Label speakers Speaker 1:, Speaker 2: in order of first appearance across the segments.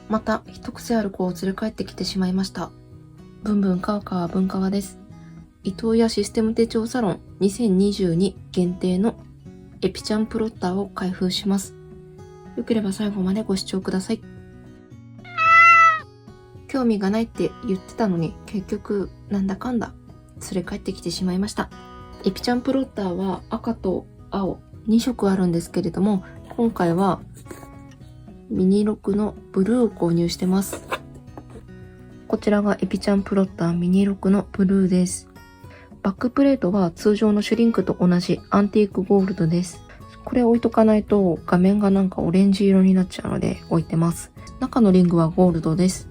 Speaker 1: また一癖ある子を連れ帰ってきてしまいました。ブンブンカワカワ文川です。伊藤屋システム手帳サロン2022限定のエピちゃんプロッターを開封します。よければ最後までご視聴ください。興味がないって言ってたのに結局なんだかんだ連れ帰ってきてしまいました。エピちゃんプロッターは赤と青2色あるんですけれども、今回はミニロクのブルーを購入してます。こちらがエピちゃんプロッターミニロクのブルーです。バックプレートは通常のシュリンクと同じアンティークゴールドです。これ置いとかないと画面がなんかオレンジ色になっちゃうので置いてます。中のリングはゴールドです。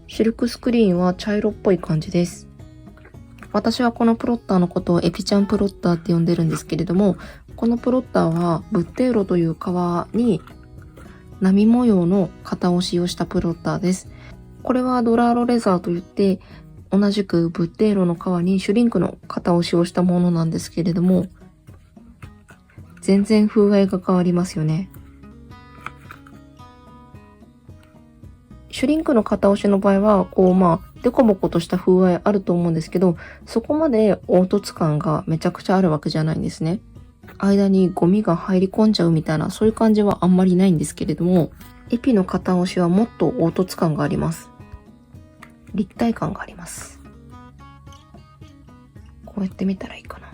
Speaker 1: シルクスクリーンは茶色っぽい感じです。私はこのプロッターのことをエピちゃんプロッターって呼んでるんですけれども、このプロッターはブッテーロという革に波模様の型を使用したプロッターです。これはドラーロレザーといって同じくブッテーロの革にシュリンクの型を使用したものなんですけれども、全然風合いが変わりますよね。シュリンクの型押しの場合はデコボコとした風合いあると思うんですけど、そこまで凹凸感がめちゃくちゃあるわけじゃないんですね。間にゴミが入り込んじゃうみたいな、そういう感じはあんまりないんですけれども、エピの型押しはもっと凹凸感があります。立体感があります。こうやって見たらいいかな。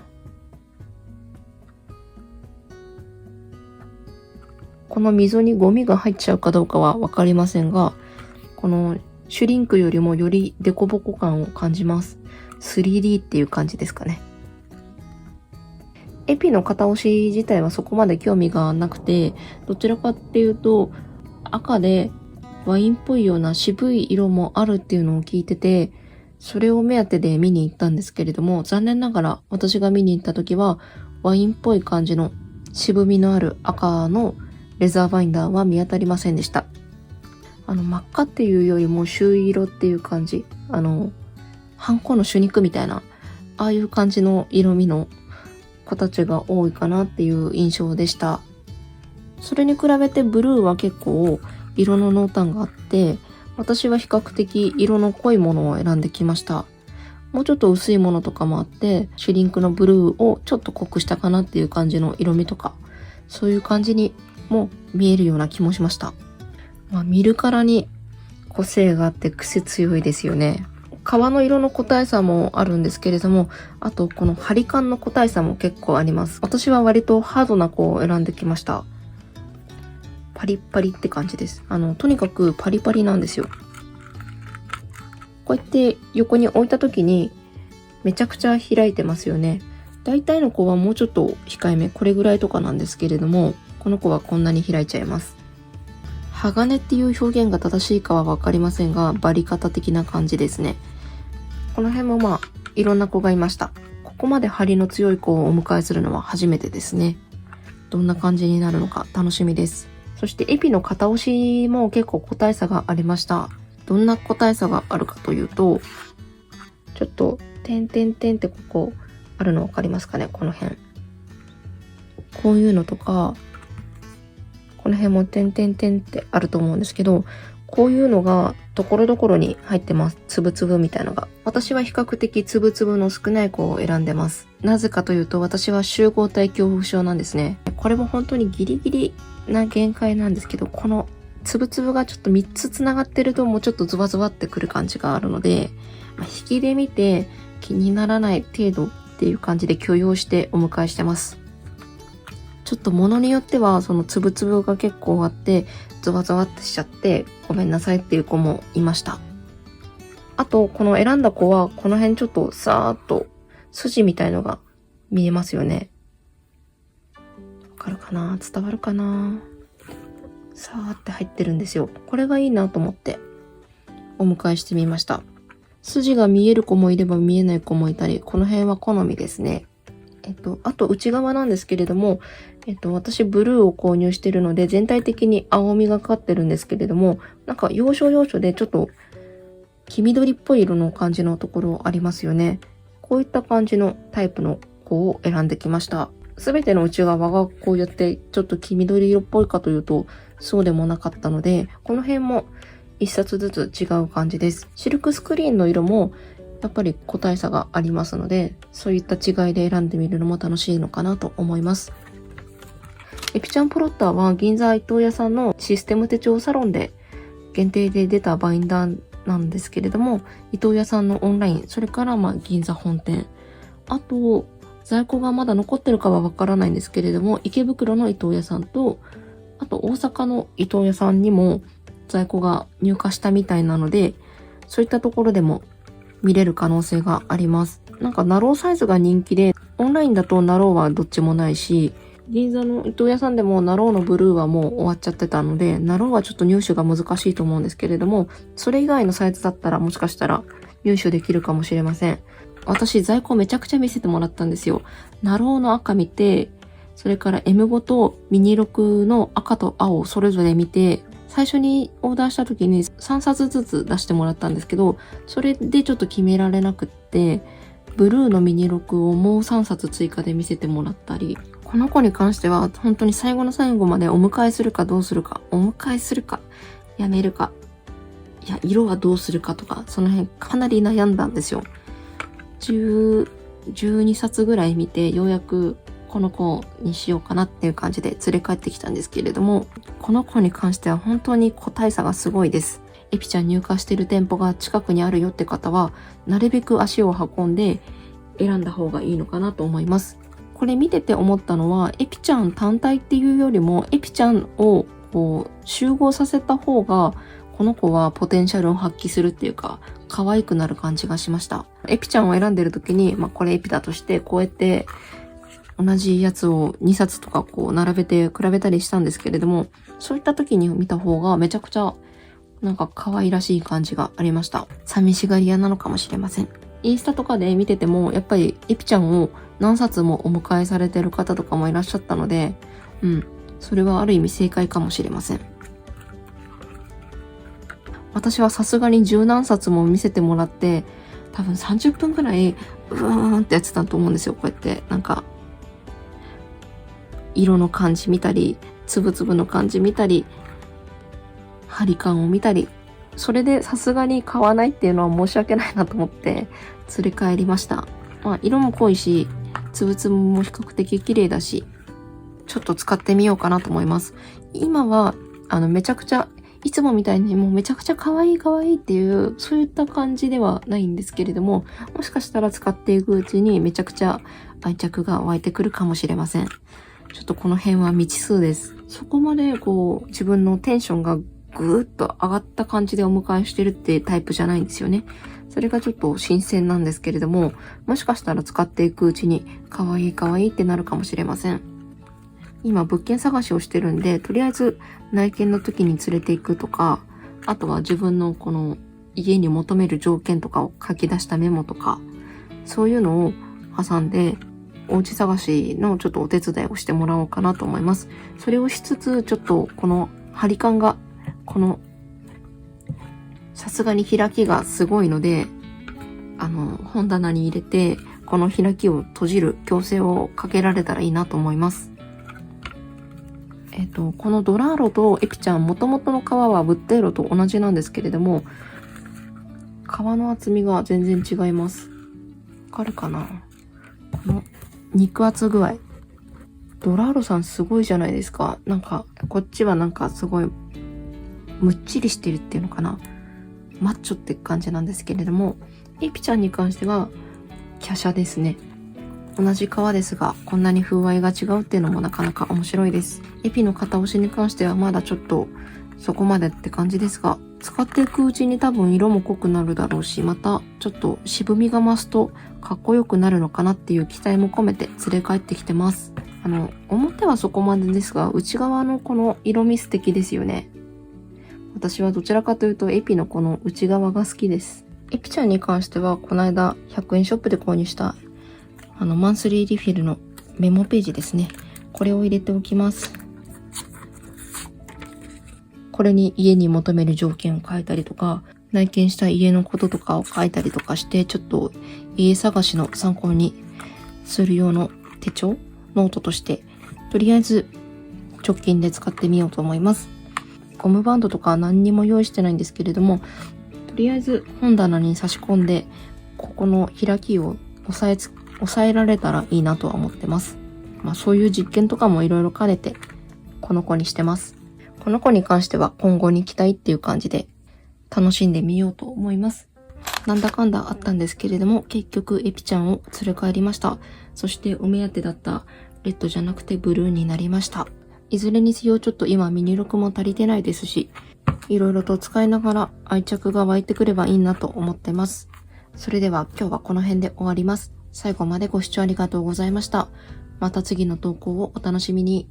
Speaker 1: この溝にゴミが入っちゃうかどうかはわかりませんが、このシュリンクよりもよりデコボコ感を感じます。3D っていう感じですかね。エピの型押し自体はそこまで興味がなくて、どちらかっていうと赤でワインっぽいような渋い色もあるっていうのを聞いてて、それを目当てで見に行ったんですけれども、残念ながら私が見に行った時はワインっぽい感じの渋みのある赤のレザーバインダーは見当たりませんでした。真っ赤っていうよりも朱色っていう感じ。ハンコの朱肉みたいな、ああいう感じの色味の子たちが多いかなっていう印象でした。それに比べてブルーは結構色の濃淡があって、私は比較的色の濃いものを選んできました。もうちょっと薄いものとかもあって、シュリンクのブルーをちょっと濃くしたかなっていう感じの色味とか、そういう感じにも見えるような気もしました。見るからに個性があって癖強いですよね。革の色の個体差もあるんですけれども、あとこの張り感の個体差も結構あります。私は割とハードな子を選んできました。パリッパリって感じです。とにかくパリパリなんですよ。こうやって横に置いた時にめちゃくちゃ開いてますよね。大体の子はもうちょっと控えめ、これぐらいとかなんですけれども、この子はこんなに開いちゃいます。鋼っていう表現が正しいかはわかりませんが、バリカタ的な感じですね。この辺もいろんな子がいました。ここまで張りの強い子をお迎えするのは初めてですね。どんな感じになるのか楽しみです。そしてエピの型押しも結構個体差がありました。どんな個体差があるかというと、ちょっと点ってここあるのわかりますかね、この辺。こういうのとか、この辺も点ってあると思うんですけど、こういうのがところどころに入ってます。つぶつぶみたいなのが。私は比較的つぶつぶの少ない子を選んでます。なぜかというと、私は集合体恐怖症なんですね。これも本当にギリギリな限界なんですけど、このつぶつぶがちょっと3つつながってるともうちょっとズワズワってくる感じがあるので、引きで見て気にならない程度っていう感じで許容してお迎えしてます。ちょっと物によってはそのつぶつぶが結構あってゾワゾワってしちゃってごめんなさいっていう子もいました。あとこの選んだ子はこの辺ちょっとさーっと筋みたいのが見えますよね。わかるかな、伝わるかな。さーって入ってるんですよ。これがいいなと思ってお迎えしてみました。筋が見える子もいれば見えない子もいたり、この辺は好みですね。あと内側なんですけれども、私ブルーを購入しているので全体的に青みがかってるんですけれども、なんか要所要所でちょっと黄緑っぽい色の感じのところありますよね。こういった感じのタイプの子を選んできました。すべての内側がこうやってちょっと黄緑色っぽいかというとそうでもなかったので、この辺も1冊ずつ違う感じです。シルクスクリーンの色もやっぱり個体差がありますので、そういった違いで選んでみるのも楽しいのかなと思います。エピちゃんプロッターは銀座伊藤屋さんのシステム手帳サロンで限定で出たバインダーなんですけれども、伊藤屋さんのオンライン、それから銀座本店、あと在庫がまだ残ってるかはわからないんですけれども、池袋の伊藤屋さんと、あと大阪の伊藤屋さんにも在庫が入荷したみたいなので、そういったところでも見れる可能性があります。なんかナローサイズが人気で、オンラインだとナローはどっちもないし、銀座の伊藤屋さんでもナローのブルーはもう終わっちゃってたので、ナローはちょっと入手が難しいと思うんですけれども、それ以外のサイズだったらもしかしたら入手できるかもしれません。私在庫めちゃくちゃ見せてもらったんですよ。ナローの赤見て、それから M5 とミニ6の赤と青それぞれ見て、最初にオーダーした時に3冊ずつ出してもらったんですけど、それでちょっと決められなくって、ブルーのミニ6をもう3冊追加で見せてもらったり、この子に関しては本当に最後の最後までお迎えするかどうするか、お迎えするか、やめるか、いや、色はどうするかとか、その辺かなり悩んだんですよ。12冊ぐらい見て、ようやくこの子にしようかなっていう感じで連れ帰ってきたんですけれども、この子に関しては本当に個体差がすごいです。エピちゃん入荷してる店舗が近くにあるよって方は、なるべく足を運んで選んだ方がいいのかなと思います。これ見てて思ったのは、エピちゃん単体っていうよりも、エピちゃんをこう集合させた方が、この子はポテンシャルを発揮するっていうか、可愛くなる感じがしました。エピちゃんを選んでる時に、これエピだとして、こうやって同じやつを2冊とかこう並べて比べたりしたんですけれども、そういった時に見た方がめちゃくちゃなんか可愛らしい感じがありました。寂しがり屋なのかもしれません。インスタとかで見てても、やっぱりエピちゃんを何冊もお迎えされてる方とかもいらっしゃったので、それはある意味正解かもしれません。私はさすがに十何冊も見せてもらって、多分30分くらい、ってやってたと思うんですよ。こうやって、なんか、色の感じ見たり、つぶつぶの感じ見たり、張り感を見たり、それでさすがに買わないっていうのは申し訳ないなと思って連れ帰りました。色も濃いし、つぶつぶも比較的綺麗だし、ちょっと使ってみようかなと思います。今は、めちゃくちゃ、いつもみたいにもうめちゃくちゃ可愛い可愛いっていう、そういった感じではないんですけれども、もしかしたら使っていくうちにめちゃくちゃ愛着が湧いてくるかもしれません。ちょっとこの辺は未知数です。そこまで自分のテンションがぐーっと上がった感じでお迎えしてるってタイプじゃないんですよね。それがちょっと新鮮なんですけれども、もしかしたら使っていくうちに可愛い可愛いってなるかもしれません。今物件探しをしてるんで、とりあえず内見の時に連れて行くとか、あとは自分のこの家に求める条件とかを書き出したメモとか、そういうのを挟んで、お家探しのちょっとお手伝いをしてもらおうかなと思います。それをしつつ、ちょっとこの張り感が、さすがに開きがすごいので、本棚に入れて、この開きを閉じる矯正をかけられたらいいなと思います。このドラーロとエピちゃん、元々の皮はブッテーロと同じなんですけれども、皮の厚みが全然違います。わかるかな？この肉厚具合。ドラーロさんすごいじゃないですか。なんか、こっちはなんかすごい、むっちりしてるっていうのかな。マッチョって感じなんですけれども、エピちゃんに関しては、華奢ですね。同じ皮ですが、こんなに風合いが違うっていうのもなかなか面白いです。エピの型押しに関してはまだちょっとそこまでって感じですが、使っていくうちに多分色も濃くなるだろうし、またちょっと渋みが増すとかっこよくなるのかなっていう期待も込めて連れ帰ってきてます。表はそこまでですが、内側のこの色味素敵ですよね。私はどちらかというとエピのこの内側が好きです。エピちゃんに関してはこの間100円ショップで購入したマンスリーリフィルのメモページですね。これを入れておきます。これに家に求める条件を書いたりとか、内見した家のこととかを書いたりとかして、ちょっと家探しの参考にする用の手帳、ノートとして、とりあえず直近で使ってみようと思います。ゴムバンドとか何にも用意してないんですけれども、とりあえず本棚に差し込んで、ここの開きを押さえられたらいいなとは思ってます。そういう実験とかもいろいろ兼ねて、この子にしてます。この子に関しては今後に期待っていう感じで楽しんでみようと思います。なんだかんだあったんですけれども、結局エピちゃんを連れ帰りました。そしてお目当てだったレッドじゃなくてブルーになりました。いずれにせよちょっと今ミニ6も足りてないですし、いろいろと使いながら愛着が湧いてくればいいなと思ってます。それでは今日はこの辺で終わります。最後までご視聴ありがとうございました。また次の投稿をお楽しみに。